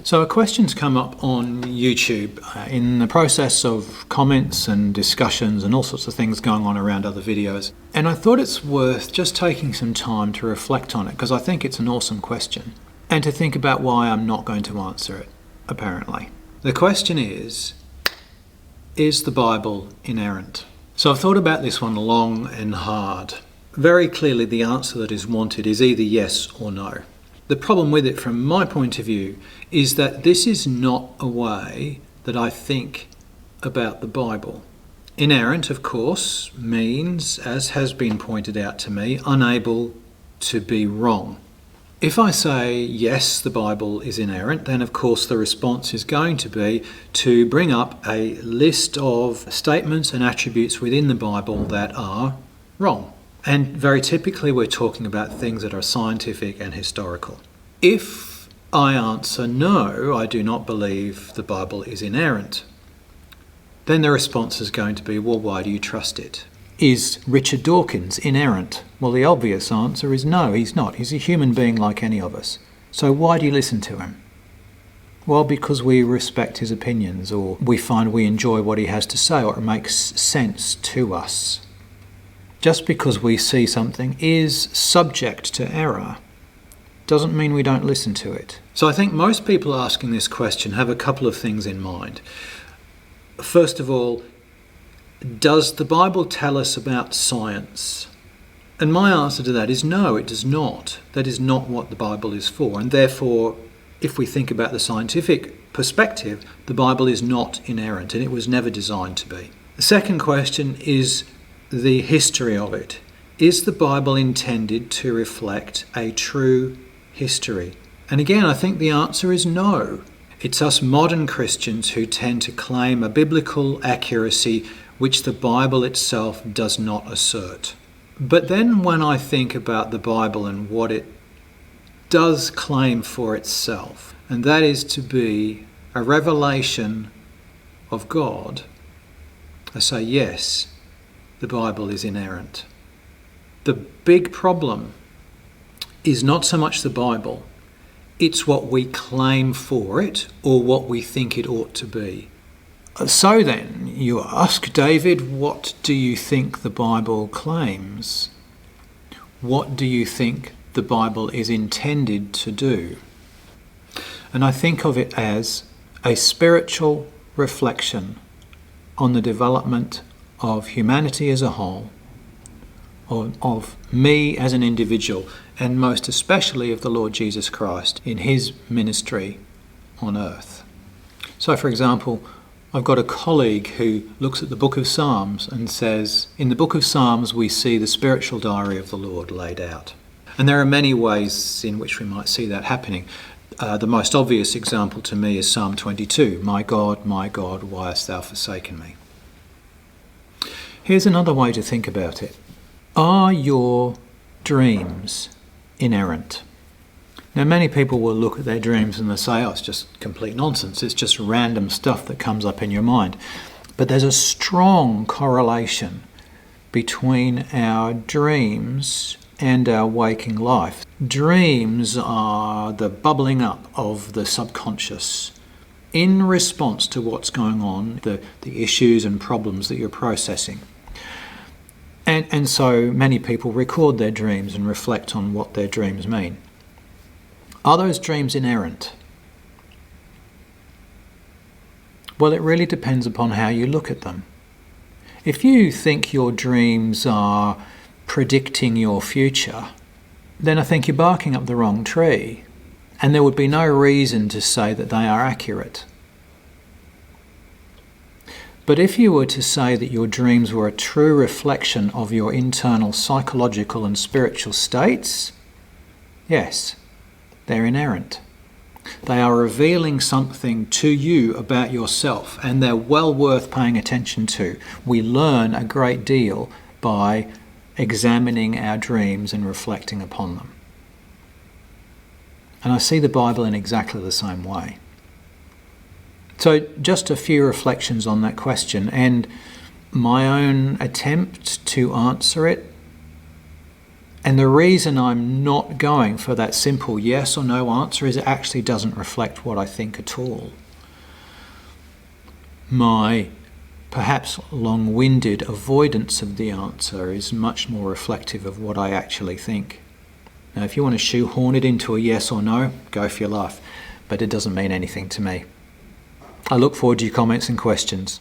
So a question's come up on YouTube in the process of comments and discussions and all sorts of things going on around other videos. And I thought it's worth just taking some time to reflect on it because I think it's an awesome question and to think about why I'm not going to answer it, apparently. The question is the Bible inerrant? So I've thought about this one long and hard. Very clearly the answer that is wanted is either yes or no. The problem with it from my point of view is that this is not a way that I think about the Bible. Inerrant, of course, means, as has been pointed out to me, unable to be wrong. If I say yes, the Bible is inerrant, then of course the response is going to be to bring up a list of statements and attributes within the Bible that are wrong. And very typically we're talking about things that are scientific and historical. If I answer no, I do not believe the Bible is inerrant, then the response is going to be, well, why do you trust it? Is Richard Dawkins inerrant? Well, the obvious answer is no, he's not. He's a human being like any of us. So why do you listen to him? Well, because we respect his opinions, or we find we enjoy what he has to say, or it makes sense to us. Just because we see something is subject to error doesn't mean we don't listen to it. So I think most people asking this question have a couple of things in mind. First of all, does the Bible tell us about science? And my answer to that is no, it does not. That is not what the Bible is for. And therefore, if we think about the scientific perspective, the Bible is not inerrant, and it was never designed to be. The second question is the history of it. Is the Bible intended to reflect a true history? And again, I think the answer is no. It's us modern Christians who tend to claim a biblical accuracy which the Bible itself does not assert. But then when I think about the Bible and what it does claim for itself, and that is to be a revelation of God, I say yes, the Bible is inerrant. The big problem is not so much the Bible, it's what we claim for it or what we think it ought to be. So then, you ask, David, what do you think the Bible claims? What do you think the Bible is intended to do? And I think of it as a spiritual reflection on the development of humanity as a whole, of me as an individual, and most especially of the Lord Jesus Christ in his ministry on earth. So, for example, I've got a colleague who looks at the book of Psalms and says, in the book of Psalms we see the spiritual diary of the Lord laid out. And there are many ways in which we might see that happening. The most obvious example to me is Psalm 22, my God, why hast thou forsaken me? Here's another way to think about it. Are your dreams inerrant? Now, many people will look at their dreams and they'll say, oh, it's just complete nonsense. It's just random stuff that comes up in your mind. But there's a strong correlation between our dreams and our waking life. Dreams are the bubbling up of the subconscious in response to what's going on, the issues and problems that you're processing. And so many people record their dreams and reflect on what their dreams mean. Are those dreams inerrant? Well, it really depends upon how you look at them. If you think your dreams are predicting your future, then I think you're barking up the wrong tree, and there would be no reason to say that they are accurate. But if you were to say that your dreams were a true reflection of your internal psychological and spiritual states, yes, they're inerrant. They are revealing something to you about yourself, and they're well worth paying attention to. We learn a great deal by examining our dreams and reflecting upon them. And I see the Bible in exactly the same way. So just a few reflections on that question and my own attempt to answer it And the reason I'm not going for that simple yes or no answer is it actually doesn't reflect what I think at all. My perhaps long-winded avoidance of the answer is much more reflective of what I actually think. Now, if you want to shoehorn it into a yes or no, go for your life, but it doesn't mean anything to me. I look forward to your comments and questions.